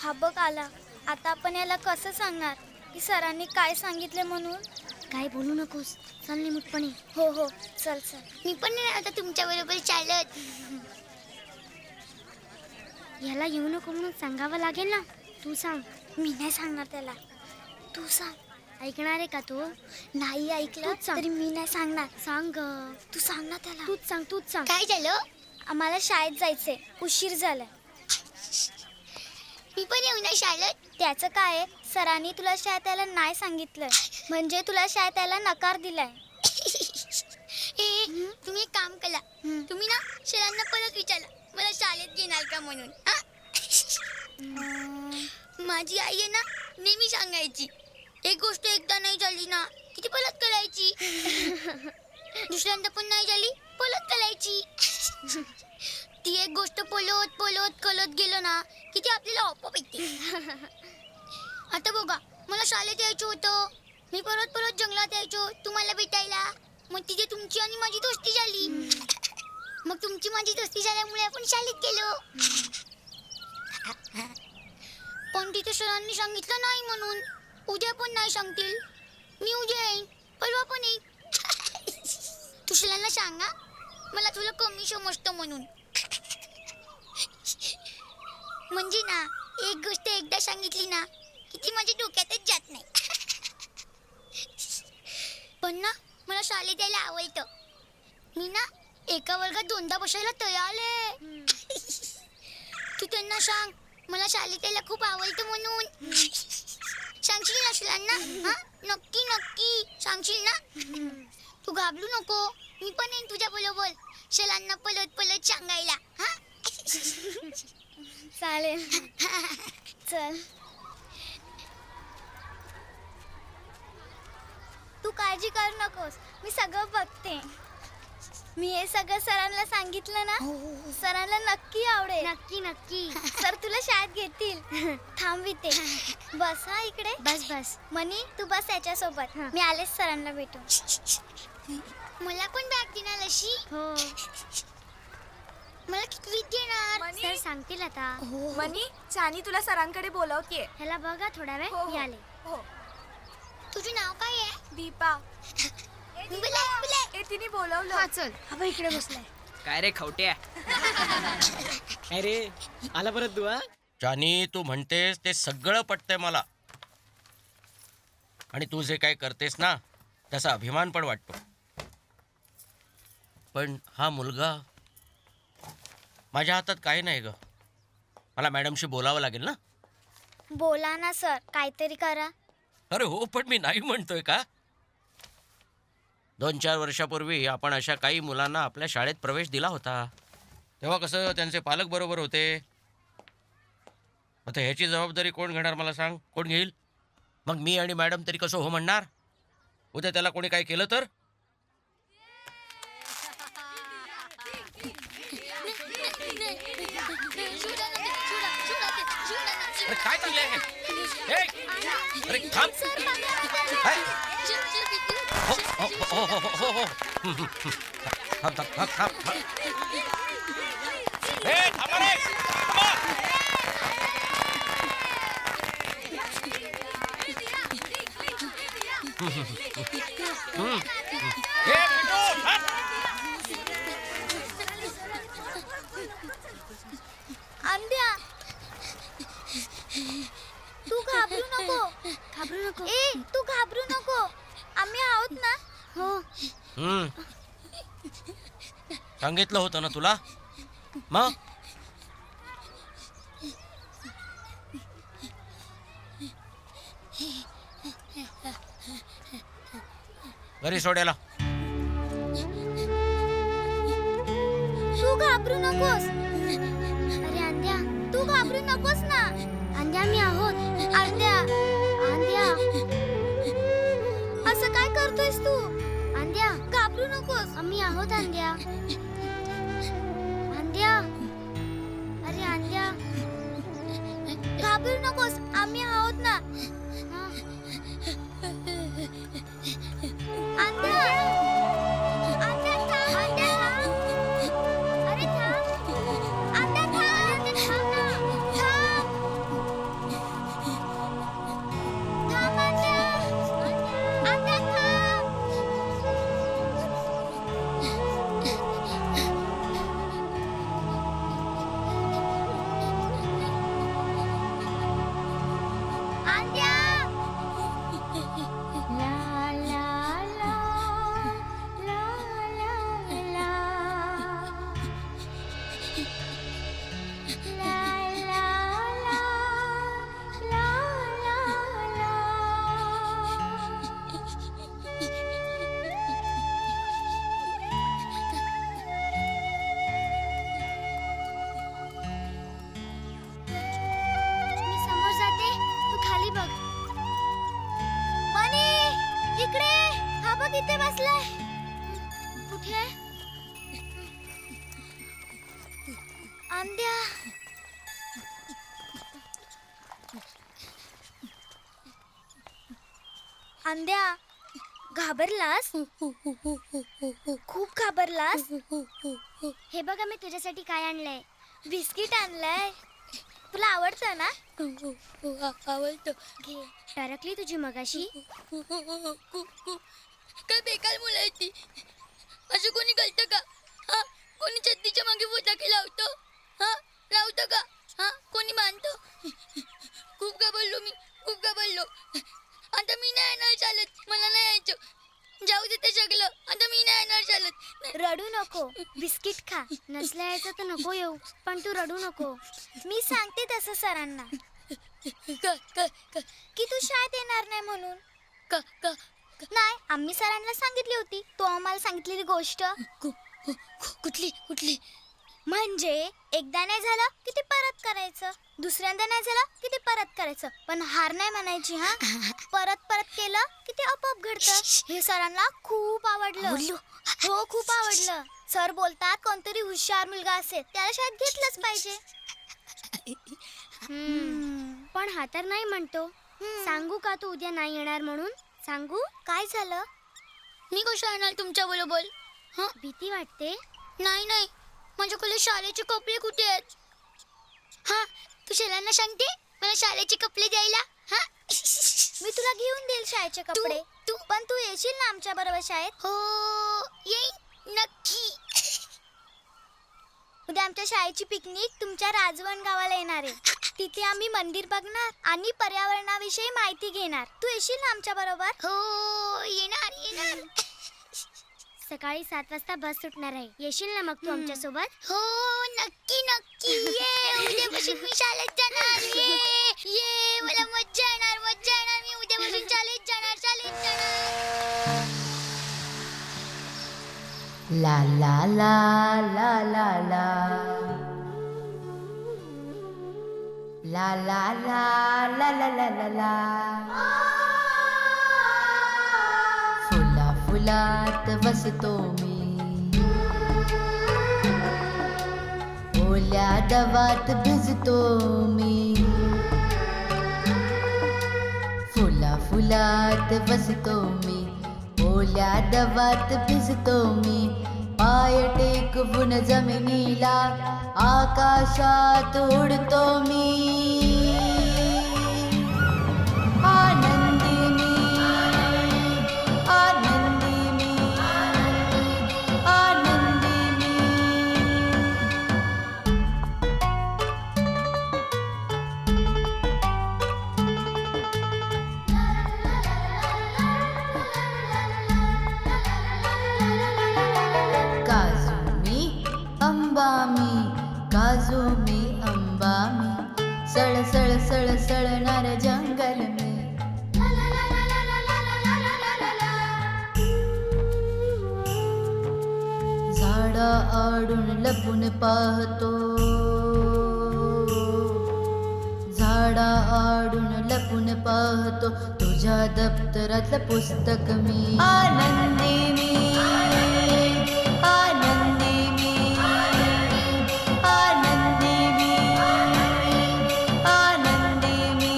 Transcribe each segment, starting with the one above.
हा बघ आला. आता आपण याला कसं सांगणार की सरांनी काय सांगितले म्हणून? काय बोलू नकोस, चल निमूटपणे. हो हो, चल चल. मी पण नाही आता तुमच्या बरोबर चालत. याला येऊ नको म्हणून सांगावं लागेल ना. तू सांग. मी नाही सांगणार त्याला, तू सांग. ऐकणार आहे का तो? नाही ऐकलं तूच सांग. तरी मी नाही सांगणार. सांग ग. तू सांग ना त्याला. तूच सांग, तूच सांग. काय झालं? आम्हाला शाळेत जायचंय, उशीर झालाय. मी पण येऊ ना शाळेत. त्याचं काय आहे, सरांनी तुला शाळेत यायला नाही सांगितलंय, म्हणजे तुला शाळेत यायला नकार दिलाय. तुम्ही एक काम करा, तुम्ही ना सरांना परत विचारा मला शाळेत घेणार का म्हणून. माझी आई आहे ना नेहमी सांगायची, एक गोष्ट एकदा नाही झाली ना किती परत करायची, दुसऱ्यांदा पण नाही झाली परत करायची. ती एक गोष्ट पलत पलत कळत गेलो ना किती आपल्याला आपोआप येते. आता बघा, मला शाळेत यायचं होतं, मी परत परत जंगलात यायचो तुम्हाला भेटायला. मग तिथे तुमची आणि माझी दोस्ती झाली. मग तुमची माझी दोस्ती झाल्यामुळे आपण शाळेत गेलो. पण तिथे सरांनी सांगितलं नाही म्हणून. उद्या पण नाही सांगतील. मी उद्या येईन, परवा पण येईन. तू सरांना सांगा मला तुला कमी समजतं म्हणून. म्हणजे ना एक गोष्ट एकदा सांगितली ना की ती माझ्या डोक्यातच जात नाही. पण ना मला शाळेत यायला आवडतं. मी ना एका वर्गात दोनदा बसायला तयार आहे. तू त्यांना सांग मला शाळेत यायला खूप आवडतं म्हणून. सांगशील ना सरांना? हा, नक्की नक्की सांगशील ना? तू घाबरू नको, मी पण येईन तुझ्या बरोबर सरांना पलत पलत सांगायला. हा चालेल. चल. तू काळजी करू नकोस, मी सगळं बघते. मी हे सगळं सरांना सांगितलं ना, सरांना नक्की आवडेल. नक्की नक्की. सर तुला शाळेत घेतील. थांब इथे. बस हा इकडे. बस बस. मनी तू बस याच्यासोबत. हा. मी आलेच सरांना भेटून. मला पण बॅग देणार अशी? हो. मला कितवीत देणार? सर सांगतील आता. मनी, चानी तुला सरांकडे बोलवतीये. ह्याला बघा थोडा वेळ. हो, हो. आले. हो. तुझं नाव काय आहे? दीपा. बोला. तिने बोलवलं. हा चल. हा इकडे बसलाय. काय रे खवट्या? काय रे आला परत तू? जानी, तू म्हणतेस ते सगळं पटतंय मला, आणि तू जे काय करतेस ना त्याचा अभिमान पण वाटतो. पण हा मुलगा, माझ्या हातात काही नाही ग. मला मॅडमशी बोलावं लागेल ना. बोला ना सर, काहीतरी करा. अरे हो, पण मी नाही म्हणतोय का. 2-4 वर्षापूर्वी आपण अशा काही मुलांना आपल्या शाळेत प्रवेश दिला होता. तेव्हा कसं त्यांचे पालक बरोबर होते. आता ह्याची जबाबदारी कोण घेणार मला सांग? कोण घेईल? मग मी आणि मॅडम तरी कसं हो म्हणणार? उद्या त्याला कोणी काय केलं तर? अरे काय चाललंय हे? अरे थांब. काय? हो, हो, हो, हो, हो, हो. थांब, थांब, थांब, थांब, थांब. ए, थांबा रे, थांबा. ए, पिंटू, थांब. अंड्या, तू घाबरू नको. घाबरू नको. तू घाबरू नको. आम्ही आहोत ना. हो. सांगितलं होतं ना तुला. मग घरी सोडायला. तू घाबरू नकोस. अरे अंद्या, तू घाबरू नकोस ना. अंद्या मी आहोत. अंड्या, अंद्या, असं काय करतोयस तू? अंद्या, घाबरू नकोस. आम्ही आहोत अंद्या. अंद्या, अरे अंद्या, घाबरू नकोस, आम्ही आहोत ना. हा. अंड्या, अंड्या थांब. अंड्या थांब. अरे थांब. अंड्या थांब. थांब ना. थांब. मी समोर जाते, तू खाली बघ. मनी, इकडे. हा बघ इथे बसलाय. कुठे? आंद्या. आंद्या, घाबरलास? खूप घाबरलास? हे बघा मी तुझ्यासाठी काय आणलंय. बिस्किट आणलंय. तुला आवडतं ना? आवडतो. घे. टरकली तुझी मगाशी. काय बेकार मुलं आहे ती. असं कोणी कळतं का? हा, कोणी छत्तीच्या मागे फटाके लावतो? हा, लावतं का? हा, कोणी मानतो? खूप घाबरलो मी, खूप घाबरलो. आता मी नाही येणार चालत, मला नाही यायचं. जाऊ दे ते सगळं, आता मी नाही येणार चालत. रडू नको. बिस्किट खा. नसल्या यायचं तर नको येऊ, पण तू रडू नको. मी सांगते तसं सरांना की तू शाळेत येणार नाही म्हणून. नाही, आम्ही सरांना सांगितली होती. तो आम्हाला सांगितलेली गोष्ट. कुठली? म्हणजे एकदा नाही झालं की ते परत करायचं, दुसऱ्यांदा नाही झालं की ते परत करायचं, पण हार नाही म्हणायची. हा, परत केलं की ते आपोआप घडतं. हे सरांना खूप आवडलं. हो, खूप आवडलं. सर बोलतात कोणतरी हुशार मुलगा असेल त्याला शाळेत घेतलंच पाहिजे. पण हा तर नाही म्हणतो. सांगू का तू उद्या नाही येणार म्हणून? सांगू? काय झालं? मी कशा येणार तुमच्या बरोबर? हा, भीती वाटते? नाही, माझ्याकडे शाळेचे कपडे कुठे आहेत? हा, तू सरांना सांगते मला शाळेचे कपडे द्यायला. हा, मी तुला घेऊन देईल शाळेचे कपडे. तू पण तू येशील ना आमच्या बरोबर शाळेत? हो, येईन नक्की. उद्या आमच्या शाळेची पिकनिक तुमच्या राजवण गावाला येणार आहे. तिथे आम्ही मंदिर बघणार आणि पर्यावरणाविषयी माहिती घेणार. तू येशील ना आमच्या बरोबर? हो, येणार. सकाळी 7 वाजता बस सुटणार आहे. येशील ना मग तू आमच्या सोबत? हो, नक्की ये. उद्यापासून मी शाळेत जाणार. ये मला मज्जा येणार. मी उद्यापासून शाळेत जाणार. ला ला ला ला ला ला ला ला ला ला ला ला ला ला. फुला फुलात बसतो मी, ओल्या दवात भिजतो मी. फुला फुलात बसतो मी, ओल्या दवात भिजतो मी. पाय टेकवून जमिनीला आकाशात उडतो मी. आनंदी मी, आनंदी मी, आनंदी मी. काजू मी अंबा मी, सळ सळ सळ सळणार जंगल में. झाडा आडून लपून पाहतो, झाडा आडून लपून पाहतो. तुझ्या दप्तरातलं पुस्तक मी. आनंदी मी, आनंदी मी, आनंदी मी, आनंदी मी,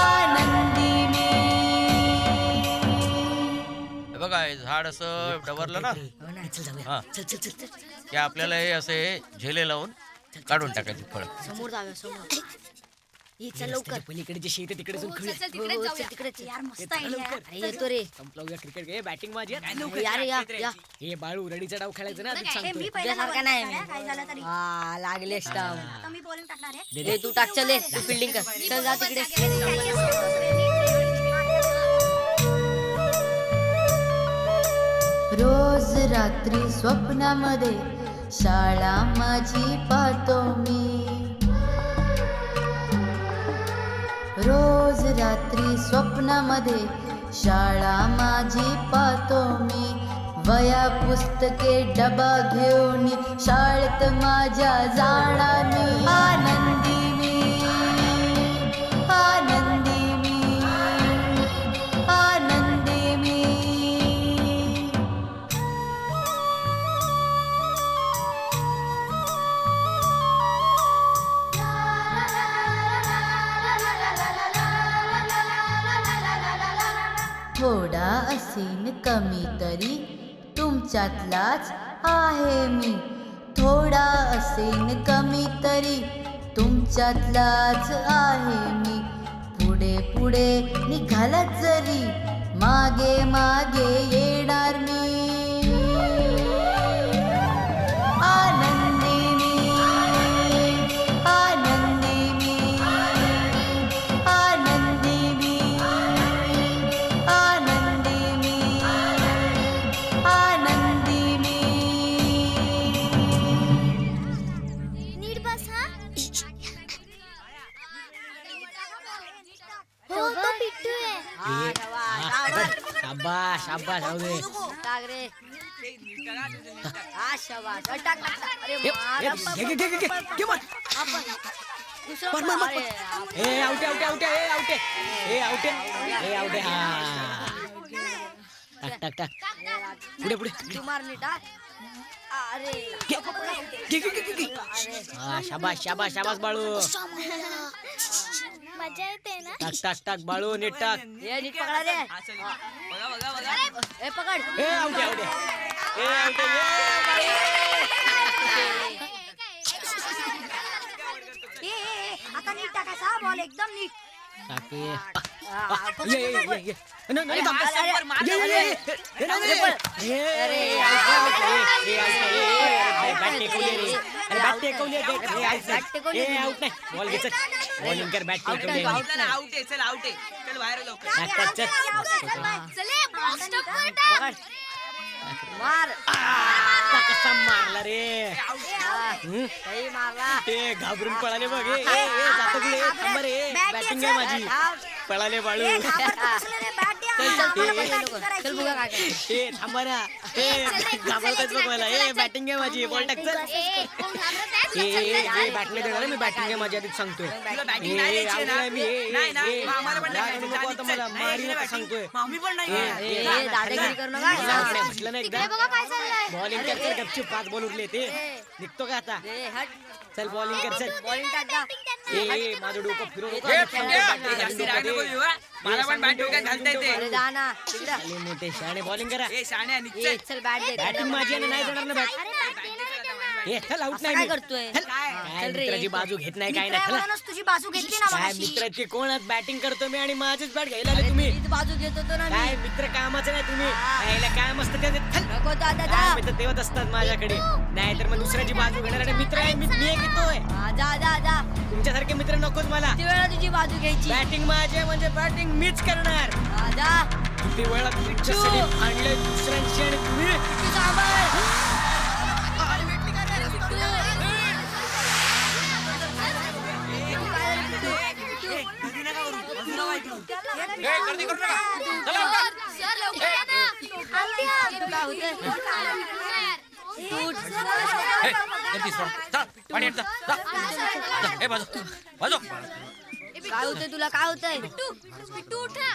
आनंदी मी. हे बघा हे झाड असं डवरलं ना, हा, की आपल्याला हे असे झेले लावून काढून टाकायची फळ. समोर जाऊया समोर. ये चल लवकर. पलीकडे जे शेत आहे तिकडे जाऊन खेळूया. अरे येतो रे. संपलं क्रिकेट घे, बॅटिंग माझी आहे. या. हे बाळू रडीचा डाव खेळायचा ना, तुला सांगतोय. तुझ्यासारखा नाही मी. हा, लागले स्टाम. दे तू टाक. चल तू फिल्डिंग कर. चल जा तिकडे. रोज रात्री स्वप्नामध्ये शाळा माझी पाहतो मी. रोज रात्री स्वप्नामध्ये शाळा माझी पाहतो मी. वया पुस्तके डबा घेऊन शाळेत माझ्या जाणार मी. आनंदी मी, आनंदी मी, आनंदी मी. थोडा असेन कमी तरी तुमच्यातलाच आहे मी. थोडा असेन कमी तरी तुमच्यातलाच आहे मी. पुढे पुढे निघालात जरी मागे मागे येणार मी. आनंदी मी, आनंदी मी, आनंदी मी, आनंदी मी, आनंदी मी. नीट बस हा. हो तो पिट्टू आहे. शाबाश शाबाश राहू दे. ए आउटे आउटे आउटे ए आउटे ए आउटे ए आउटे. हा टाक टाक टाक. पुढे पुढे. हा शाबाश शाबाश शाबाश बाळू. मजा येते ना. टाक टाक टाक बाळू नीट टाक. पकड. ए आउटे आउटे ए आउटे आता नीट टाकायचा बॉल एकदम नीट. टाके. ये ये ये ये. न न थांब. ये ये ये. बॅट टेकवली रे. अरे बॅट टेकवली रे. ए आउट नाही. बॉल घे चल. बॉलिंग कर. बॅट टेकवली. आउट आहे चल आउट आहे चल बाहेर लवकर. टाक टाक चल. मार. कसा मारला रे. सही मारला. ते घाबरून पळाले बघ. ए ए ए जातो कुठे. थांब रे. बॅटिंग आहे माझी. पळाले बाळू. चल बुगा काय. ए थांबा ना. ए घाबरतात बघ मला. ए बॅटिंग आहे माझी. बॉल टाक चल. ए ए बॅटिंग देणार मी. बॅटिंग आहे माझी आधीच सांगतोय. तुला बॅटिंग नाही ए द्यायची आउट ना. नाही मी. नाही ना मग आम्हाला पण नाही नको द्यायची. आता मला. मारी नका सांगतोय. आम्ही पण नाही दादागिरी करू नका. म्हटलं ना एकदा. बॉलिंग कर चल. गपचूप 5 बॉल उरले ते. निघतो का आता. चल बॉलिंग कर चल. बॉलिंग टाक जा. ए माझं डोकं फिरवू नको. ए, ए, जास्ती राग नको देऊ, हा. मला पण बॅट डोक्यात घालता येते. अरे जा ना तिकडं. आले मोठे शहाणे बॉलिंग करा. ए शाण्या ए, निघ चल बॅट दे. बॅटिंग माझी आहे ना. नाही देणार ना बॅट. ए चल आउट असं नाही काय मी. करतोय? चल. काय चल रे. मित्राची बाजू घेत नाही काय नाही. चला. मित्रावरूनच तुझी बाजू घेतली ना काय मगाशी. मित्राची कोणात बॅटिंग करतो मी आणि माझीच बॅट घ्यायला आले तुम्ही. तुझीच बाजू घेत होतो ना काय मी. मित्र कामाचं नाही तुम्ही. यायला काय मस्त ते चल. नको दादा जा. काय मित्र तेवत असतात माझ्याकडे. नाही तर मग दुसऱ्याची बाजू घेणार. आणि मित्र आहे मी एक येतोय. हा, जा जा जा. तुमच्यासारखे मित्र नकोच मला. किती वेळा तुझी बाजू घ्यायची. बॅटिंग माझी आहे म्हणजे बॅटिंग मीच करणार. हा, जा. किती वेळा तुमच्यासाठी आणले दुसऱ्यांशी आणि तुम्ही. तू सांभाळ. गर्दी करू नका. चला. गर्दी सोड. चल पाणी आण, जा. जा. ए बाजू बाजू. काय होतंय तुला. काय होतंय. पिट्टू उठा.